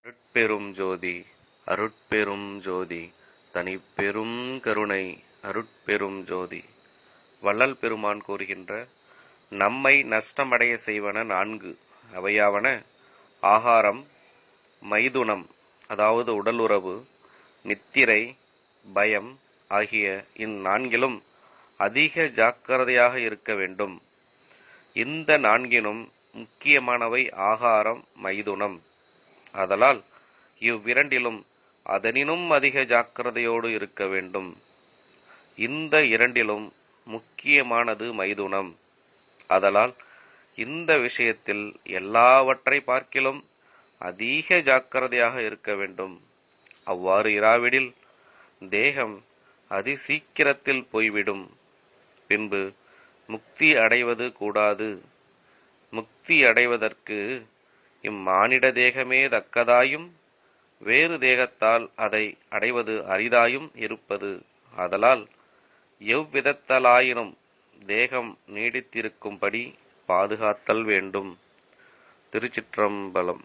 அருட்பெரும் ஜோதி அருட்பெரும் ஜோதி தனிப்பெரும் கருணை அருட்பெரும் ஜோதி. வள்ளல் பெருமான் கூறுகின்ற நம்மை நஷ்டமடைய செய்வன 4. அவையாவன ஆகாரம், மைதுனம் அதாவது உடலுறவு, நித்திரை, பயம் ஆகிய இந்நான்கிலும் அதிக ஜாக்கிரதையாக இருக்க வேண்டும். இந்த 4னும் முக்கியமானவை ஆகாரம், மைதுனம். ஆதலால் இவ்விரண்டிலும் அதனினும் அதிக ஜாக்கிரதையோடு இருக்க வேண்டும். இந்த 2லும் முக்கியமானது மைதுனம். ஆதலால் இந்த விஷயத்தில் எல்லாவற்றை பார்க்கிலும் அதிக ஜாக்கிரதையாக இருக்க வேண்டும். அவ்வாறு இராவிடில் தேகம் அதிசீக்கிரத்தில் போய்விடும். பின்பு முக்தி அடைவது கூடாது. முக்தி அடைவதற்கு இம்மானிட தேகமே தக்கதாயும் வேறு தேகத்தால் அதை அடைவது அரிதாயும் இருப்பது. ஆதலால் எவ்விதத்தலாயினும் தேகம் நீடித்திருக்கும்படி பாதுகாத்தல் வேண்டும். திருச்சிற்றம்பலம்.